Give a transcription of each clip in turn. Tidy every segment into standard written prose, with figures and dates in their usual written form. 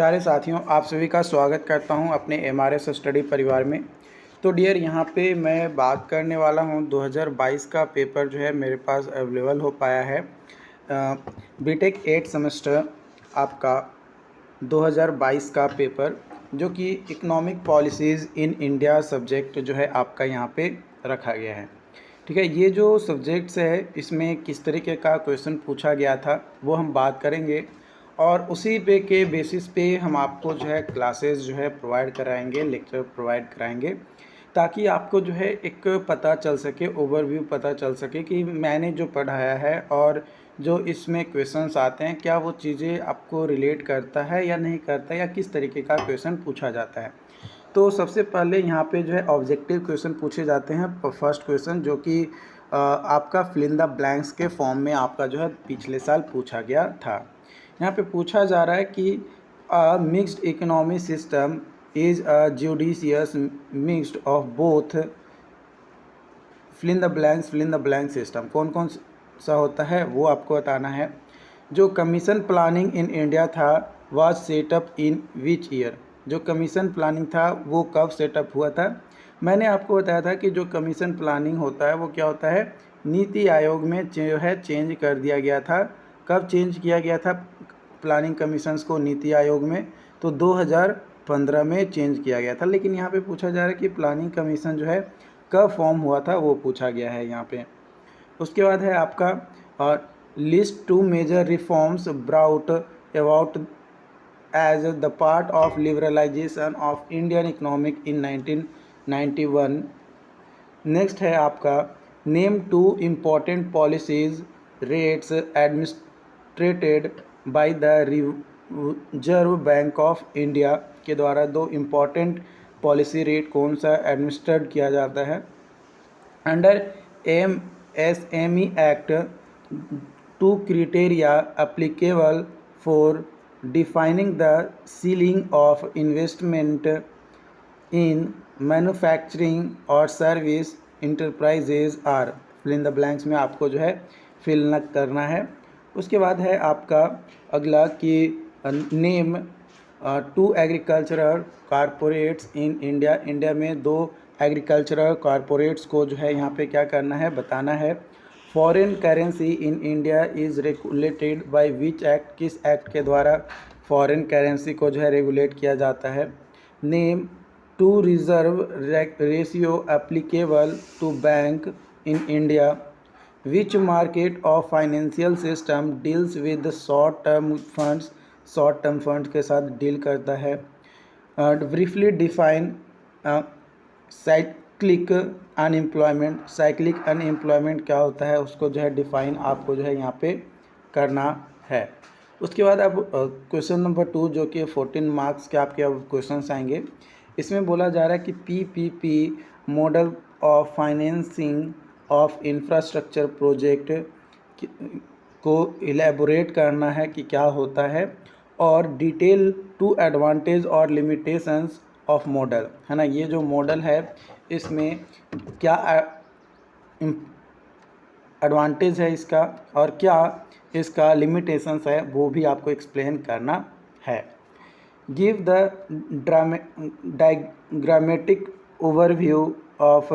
प्यारे साथियों, आप सभी का स्वागत करता हूं अपने एमआरएस स्टडी परिवार में। तो डियर, यहां पे मैं बात करने वाला हूं 2022 का पेपर जो है मेरे पास अवेलेबल हो पाया है। बीटेक 8 सेमेस्टर आपका 2022 का पेपर, जो कि economic policies in India subject जो है आपका यहां पे रखा गया है। ठीक है, ये जो सब्जेक्ट्स है इसमें किस तरीके का क्वेश्चन पूछा गया था वो हम बात करेंगे, और उसी पे के बेसिस पे हम आपको जो है क्लासेस जो है प्रोवाइड कराएंगे, लेक्चर प्रोवाइड कराएंगे, ताकि आपको जो है एक पता चल सके, ओवरव्यू पता चल सके कि मैंने जो पढ़ाया है और जो इसमें क्वेश्चंस आते हैं क्या वो चीज़ें आपको रिलेट करता है या नहीं करता, या किस तरीके का क्वेश्चन पूछा जाता है। तो सबसे पहले यहाँ पे जो है ऑब्जेक्टिव क्वेश्चन पूछे जाते हैं। फर्स्ट क्वेश्चन जो कि आपका फिल इन द ब्लैंक्स के फॉर्म में आपका जो है पिछले साल पूछा गया था। यहाँ पे पूछा जा रहा है कि mixed economy system is a judicious mixed of both fill in the blank system. कौन कौन सा होता है वो आपको बताना है। जो कमीशन प्लानिंग इन इंडिया था was setup in which year. जो कमीशन प्लानिंग था वो कब सेटअप हुआ था। मैंने आपको बताया था कि जो कमीशन प्लानिंग होता है वो क्या होता है, नीति आयोग में जो है चेंज कर दिया गया था। कब चेंज किया गया था प्लानिंग कमीशंस को नीति आयोग में? तो 2015 में चेंज किया गया था। लेकिन यहाँ पे पूछा जा रहा है कि प्लानिंग कमीशन जो है कब फॉर्म हुआ था, वो पूछा गया है यहाँ पे। उसके बाद है आपका list to major reforms brought about as the part of liberalisation of Indian economic in 1991। Next है आपका name to important policies rates administered by the reserve bank of India के द्वारा दो इम्पॉर्टेंट पॉलिसी रेट कौन सा administrate किया जाता है। Under MSME act, two criteria applicable for defining the ceiling of investment in manufacturing और service enterprises are. Fill in the blanks में आपको जो है फिल करना है। उसके बाद है आपका अगला कि name to agricultural corporates in India. India में दो एग्रीकल्चरल कारपोरेट्स को जो है यहाँ पे क्या करना है, बताना है। Foreign currency in India is regulated by which act. किस एक्ट के द्वारा फॉरेन करेंसी को जो है रेगुलेट किया जाता है। Name to reserve ratio applicable to bank in India. Which market of financial system deals with short term funds. Short term funds के साथ डील करता है। Briefly define cyclic unemployment. Cyclic unemployment क्या होता है उसको जो है डिफाइन आपको जो है यहाँ पे करना है। उसके बाद अब क्वेश्चन नंबर 2 जो कि 14 मार्क्स के आपके अब क्वेश्चन आएंगे। इसमें बोला जा रहा है कि PPP model of financing of infrastructure project को इलेबोरेट करना है कि क्या होता है, और डिटेल टू एडवांटेज और लिमिटेशंस ऑफ मॉडल, है ना। ये जो मॉडल है इसमें क्या एडवांटेज है इसका और क्या इसका लिमिटेशंस है वो भी आपको एक्सप्लेन करना है। Give the diagrammatic overview of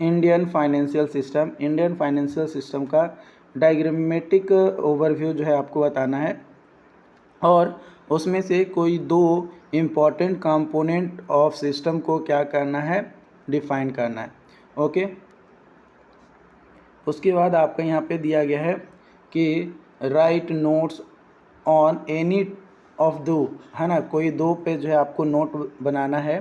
Indian financial system. Indian financial system का डायग्रामेटिक ओवरव्यू जो है आपको बताना है, और उसमें से कोई दो इम्पॉर्टेंट कंपोनेंट ऑफ सिस्टम को क्या करना है, डिफाइन करना है। ओके। उसके बाद आपका यहाँ पे दिया गया है कि right notes on any of दो, है ना, कोई दो पे जो है आपको नोट बनाना है।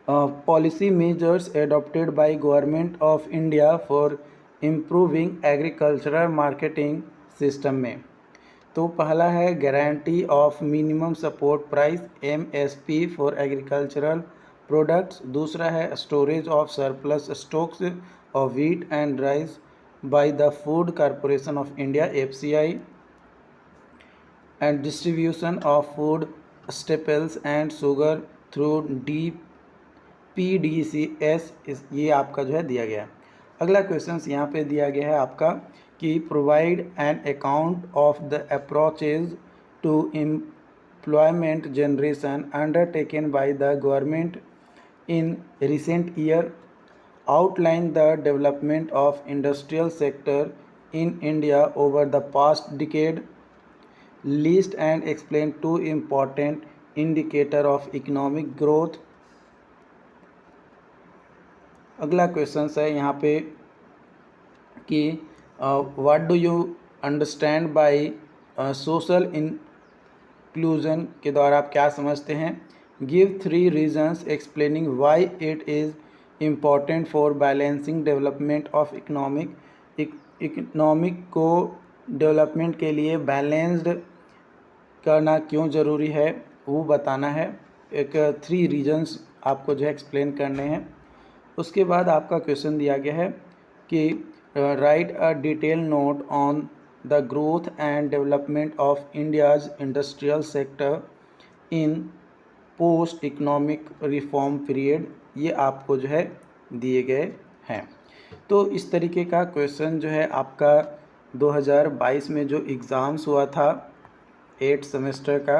Policy measures adopted by government of India for improving agricultural marketing system में। तो पहला है guarantee of minimum support price MSP for agricultural products. दूसरा है storage of surplus stocks of wheat and rice by the food corporation of India FCI, and distribution of food staples and sugar through PDCS। ये आपका जो है दिया गया है। अगला क्वेश्चन यहाँ पे दिया गया है आपका कि provide an account of the approaches to employment generation undertaken by the government in recent year, outline the development of industrial sector in India over the past decade, list and explain two important indicator of economic growth। अगला question है यहाँ पे कि what do you understand by social inclusion के द्वारा आप क्या समझते हैं। Give 3 reasons explaining why it is important for balancing development of economic को डेवलपमेंट के लिए बैलेंस्ड करना क्यों ज़रूरी है वो बताना है। एक 3 रीजन्स आपको जो है एक्सप्लेन करने हैं। उसके बाद आपका क्वेश्चन दिया गया है कि right a detail note on the growth and development of India's industrial sector in post economic reform period. ये आपको जो है दिए गए हैं। तो इस तरीके का क्वेश्चन जो है आपका 2022 में जो एग्ज़ाम्स हुआ था 8 सेमेस्टर का,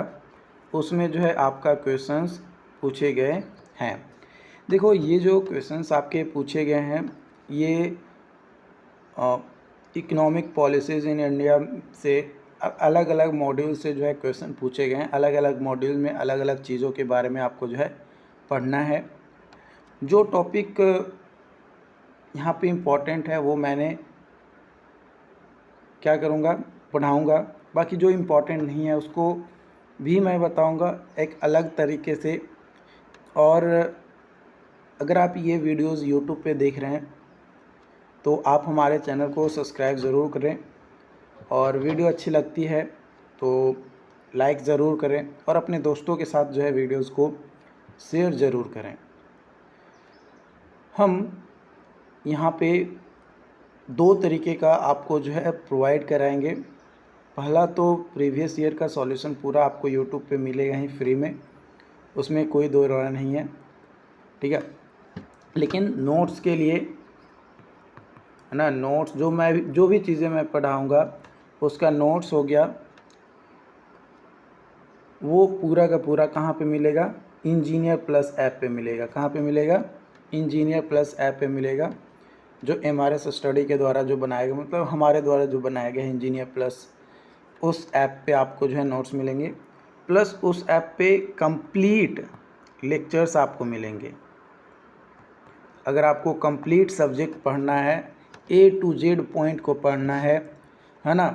उसमें जो है आपका क्वेश्चंस पूछे गए हैं। देखो ये जो क्वेश्चंस आपके पूछे गए हैं ये इकोनॉमिक पॉलिसीज़ इन इंडिया से अलग अलग मॉड्यूल से जो है क्वेश्चन पूछे गए हैं। अलग अलग मॉड्यूल में अलग अलग चीज़ों के बारे में आपको जो है पढ़ना है। जो टॉपिक यहाँ पे इम्पॉर्टेंट है वो मैंने क्या करूँगा पढ़ाऊँगा, बाकी जो इम्पॉर्टेंट नहीं है उसको भी मैं बताऊँगा एक अलग तरीके से। और अगर आप ये वीडियोज़ यूट्यूब पे देख रहे हैं तो आप हमारे चैनल को सब्सक्राइब ज़रूर करें, और वीडियो अच्छी लगती है तो लाइक ज़रूर करें, और अपने दोस्तों के साथ जो है वीडियोज़ को शेयर ज़रूर करें। हम यहाँ पे 2 तरीके का आपको जो है प्रोवाइड कराएंगे। पहला तो प्रीवियस ईयर का सॉल्यूशन पूरा आपको यूट्यूब पे मिलेगा ही फ्री में, उसमें कोई दो राय नहीं है, ठीक है। लेकिन नोट्स के लिए है ना, नोट्स जो भी चीज़ें मैं पढ़ाऊँगा उसका नोट्स हो गया वो पूरा का पूरा कहाँ पे मिलेगा, इंजीनियर प्लस ऐप पे मिलेगा। कहाँ पे मिलेगा, इंजीनियर प्लस ऐप पे मिलेगा, जो MRS स्टडी के द्वारा जो बनाया गया, मतलब हमारे द्वारा जो बनाया गया है इंजीनियर प्लस, उस ऐप पे आपको जो है नोट्स मिलेंगे। प्लस उस ऐप पे कंप्लीट लेक्चर्स आपको मिलेंगे। अगर आपको कंप्लीट सब्जेक्ट पढ़ना है, A to Z पॉइंट को पढ़ना है ना,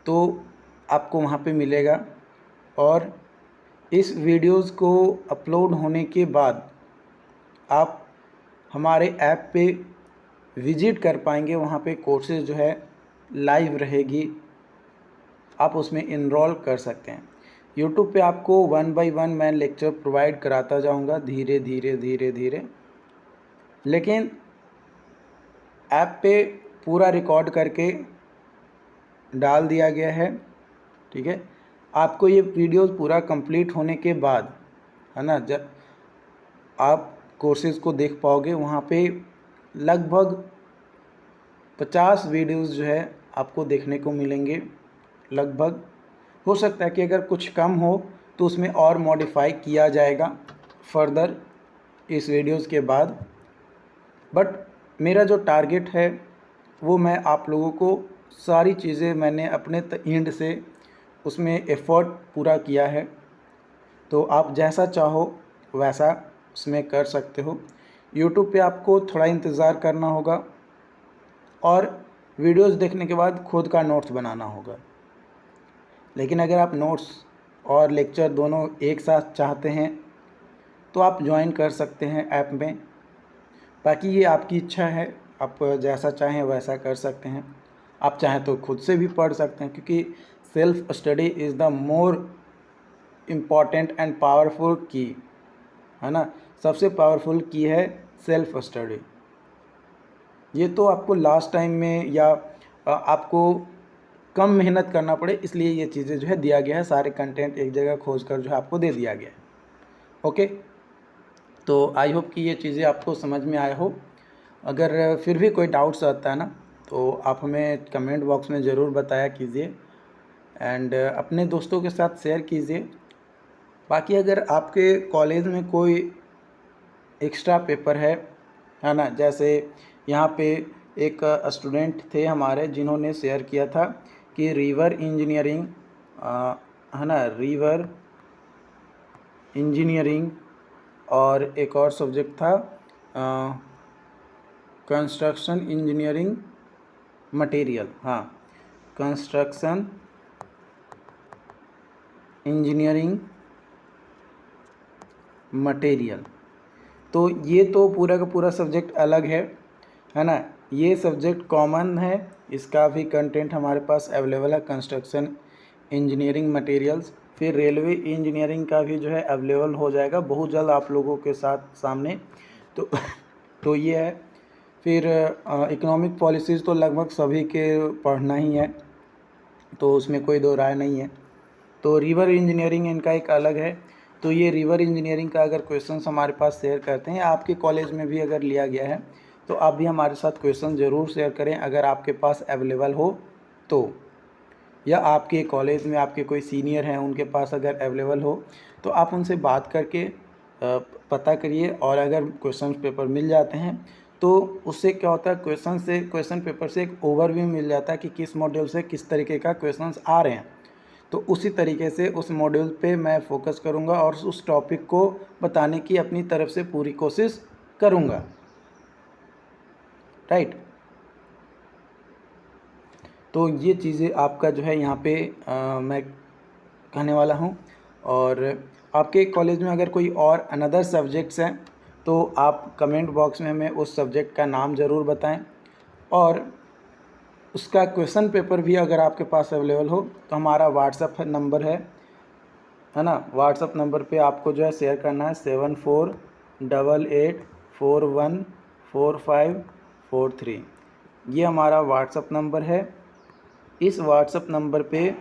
तो आपको वहाँ पे मिलेगा। और इस वीडियोज़ को अपलोड होने के बाद आप हमारे ऐप पे विज़िट कर पाएंगे। वहाँ पे कोर्सेज जो है लाइव रहेगी, आप उसमें इनरोल कर सकते हैं। यूट्यूब पे आपको 1 बाय 1 मैं लेक्चर प्रोवाइड कराता जाऊँगा धीरे धीरे, लेकिन ऐप पे पूरा रिकॉर्ड करके डाल दिया गया है, ठीक है। आपको ये वीडियोस पूरा कंप्लीट होने के बाद है ना, जब आप कोर्सेज़ को देख पाओगे वहाँ पे लगभग 50 वीडियोस जो है आपको देखने को मिलेंगे। लगभग हो सकता है कि अगर कुछ कम हो तो उसमें और मॉडिफाई किया जाएगा फर्दर इस वीडियोस के बाद। बट मेरा जो टारगेट है वो मैं आप लोगों को सारी चीज़ें मैंने अपने एंड से उसमें एफ़र्ट पूरा किया है, तो आप जैसा चाहो वैसा उसमें कर सकते हो। यूट्यूब पे आपको थोड़ा इंतज़ार करना होगा और वीडियोस देखने के बाद खुद का नोट्स बनाना होगा। लेकिन अगर आप नोट्स और लेक्चर दोनों एक साथ चाहते हैं तो आप ज्वाइन कर सकते हैं ऐप में। बाकी ये आपकी इच्छा है, आप जैसा चाहें वैसा कर सकते हैं। आप चाहें तो खुद से भी पढ़ सकते हैं, क्योंकि self study is the more important and powerful की, है ना। सबसे पावरफुल की है सेल्फ स्टडी। ये तो आपको लास्ट टाइम में या आपको कम मेहनत करना पड़े इसलिए ये चीज़ें जो है दिया गया है। सारे कंटेंट एक जगह खोज कर जो है आपको दे दिया गया है। ओके, तो आई होप कि ये चीज़ें आपको समझ में आए हो। अगर फिर भी कोई डाउट्स आता है ना तो आप हमें कमेंट बॉक्स में ज़रूर बताया कीजिए, एंड अपने दोस्तों के साथ शेयर कीजिए। बाकी अगर आपके कॉलेज में कोई एक्स्ट्रा पेपर है ना, जैसे यहाँ पे एक स्टूडेंट थे हमारे जिन्होंने शेयर किया था कि रिवर इंजीनियरिंग है ना, रिवर इंजीनियरिंग और एक और सब्जेक्ट था कंस्ट्रक्शन इंजीनियरिंग मटेरियल, हाँ कंस्ट्रक्शन इंजीनियरिंग मटेरियल। तो ये तो पूरा का पूरा सब्जेक्ट अलग है ना। ये सब्जेक्ट कॉमन है, इसका भी कंटेंट हमारे पास अवेलेबल है, कंस्ट्रक्शन इंजीनियरिंग मटेरियल्स। फिर रेलवे इंजीनियरिंग का भी जो है अवेलेबल हो जाएगा बहुत जल्द आप लोगों के साथ सामने। तो ये है। फिर इकोनॉमिक पॉलिसीज़ तो लगभग सभी के पढ़ना ही है, तो उसमें कोई दो राय नहीं है। तो रिवर इंजीनियरिंग इनका एक अलग है। तो ये रिवर इंजीनियरिंग का अगर क्वेश्चंस हमारे पास शेयर करते हैं, आपके कॉलेज में भी अगर लिया गया है तो आप भी हमारे साथ क्वेश्चन ज़रूर शेयर करें अगर आपके पास अवेलेबल हो तो, या आपके कॉलेज में आपके कोई सीनियर हैं उनके पास अगर अवेलेबल हो तो आप उनसे बात करके पता करिए। और अगर क्वेश्चन पेपर मिल जाते हैं तो उससे क्या होता है, क्वेश्चन पेपर से एक ओवरव्यू मिल जाता है कि किस मॉड्यूल से किस तरीके का क्वेश्चंस आ रहे हैं। तो उसी तरीके से उस मॉड्यूल पे मैं फोकस करूँगा और उस टॉपिक को बताने की अपनी तरफ से पूरी कोशिश करूँगा, राइट। तो ये चीज़ें आपका जो है यहाँ पे मैं कहने वाला हूँ। और आपके कॉलेज में अगर कोई और अनदर सब्जेक्ट्स हैं तो आप कमेंट बॉक्स में हमें उस सब्जेक्ट का नाम ज़रूर बताएं, और उसका क्वेश्चन पेपर भी अगर आपके पास अवेलेबल हो तो हमारा व्हाट्सअप नंबर है ना। व्हाट्सअप नंबर पे आपको जो है शेयर करना है 7488414543। ये हमारा व्हाट्सअप नंबर है। इस व्हाट्सअप नंबर पे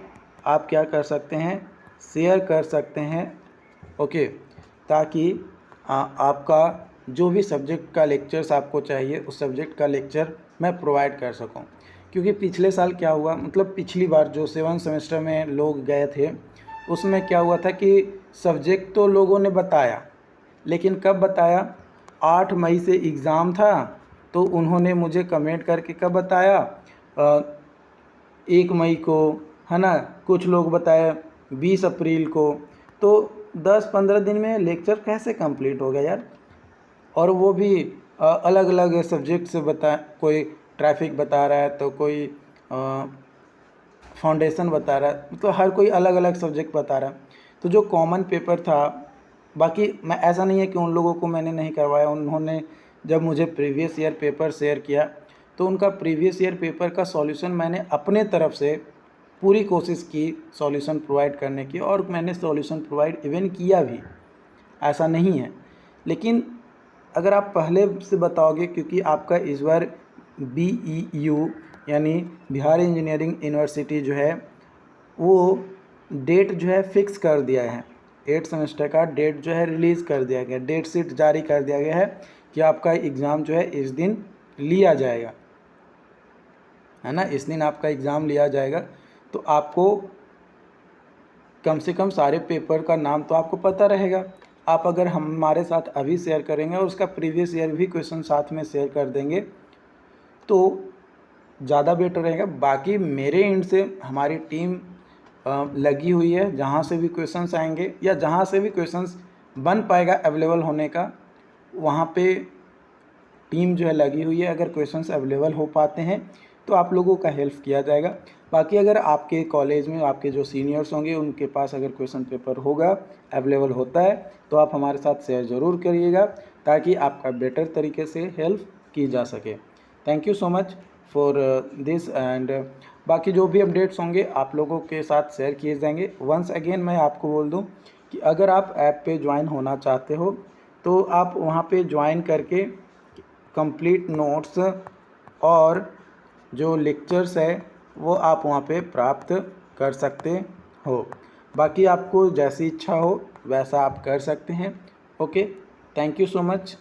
आप क्या कर सकते हैं, शेयर कर सकते हैं, ओके, ताकि आपका जो भी सब्जेक्ट का लेक्चर्स आपको चाहिए उस सब्जेक्ट का लेक्चर मैं प्रोवाइड कर सकूं। क्योंकि पिछले साल क्या हुआ, मतलब पिछली बार जो 7th सेमेस्टर में लोग गए थे उसमें क्या हुआ था कि सब्जेक्ट तो लोगों ने बताया, लेकिन कब बताया, 8 मई से एग्ज़ाम था तो उन्होंने मुझे कमेंट करके कब बताया, 1 मई को, है ना। कुछ लोग बताए 20 अप्रैल को। तो 10-15 दिन में लेक्चर कैसे कंप्लीट हो गया यार। और वो भी अलग अलग सब्जेक्ट से कोई ट्रैफिक बता रहा है तो कोई फाउंडेशन बता रहा है, मतलब हर कोई अलग अलग सब्जेक्ट बता रहा है। तो जो कॉमन पेपर था, बाकी मैं ऐसा नहीं है कि उन लोगों को मैंने नहीं करवाया, उन्होंने जब मुझे प्रीवियस ईयर पेपर शेयर किया तो उनका प्रीवियस ईयर पेपर का सॉल्यूशन मैंने अपने तरफ से पूरी कोशिश की सॉल्यूशन प्रोवाइड करने की, और मैंने सॉल्यूशन प्रोवाइड इवन किया भी, ऐसा नहीं है। लेकिन अगर आप पहले से बताओगे, क्योंकि आपका इस बार BEU यानी बिहार इंजीनियरिंग यूनिवर्सिटी जो है वो डेट जो है फिक्स कर दिया है, 8th सेमेस्टर का डेट जो है रिलीज़ कर दिया गया, डेट शीट जारी कर दिया गया है कि आपका एग्ज़ाम जो है इस दिन लिया जाएगा, है ना, इस दिन आपका एग्ज़ाम लिया जाएगा। तो आपको कम से कम सारे पेपर का नाम तो आपको पता रहेगा। आप अगर हमारे साथ अभी शेयर करेंगे और उसका प्रीवियस ईयर भी क्वेश्चन साथ में शेयर कर देंगे तो ज़्यादा बेटर रहेगा। बाकी मेरे एंड से हमारी टीम लगी हुई है, जहाँ से भी क्वेश्चंस आएंगे या जहाँ से भी क्वेश्चंस बन पाएगा अवेलेबल होने का, वहाँ पे टीम जो है लगी हुई है। अगर क्वेश्चंस अवेलेबल हो पाते हैं तो आप लोगों का हेल्प किया जाएगा। बाकी अगर आपके कॉलेज में आपके जो सीनियर्स होंगे उनके पास अगर क्वेश्चन पेपर होगा, अवेलेबल होता है, तो आप हमारे साथ शेयर ज़रूर करिएगा ताकि आपका बेटर तरीके से हेल्प की जा सके। Thank you so much for this. And बाकी जो भी अपडेट्स होंगे आप लोगों के साथ शेयर किए जाएंगे। वंस अगेन मैं आपको बोल दूं कि अगर आप ऐप पे ज्वाइन होना चाहते हो तो आप वहाँ पे ज्वाइन करके कंप्लीट नोट्स और जो लेक्चर्स है वो आप वहाँ पे प्राप्त कर सकते हो। बाकी आपको जैसी इच्छा हो वैसा आप कर सकते हैं। Okay, thank you so much.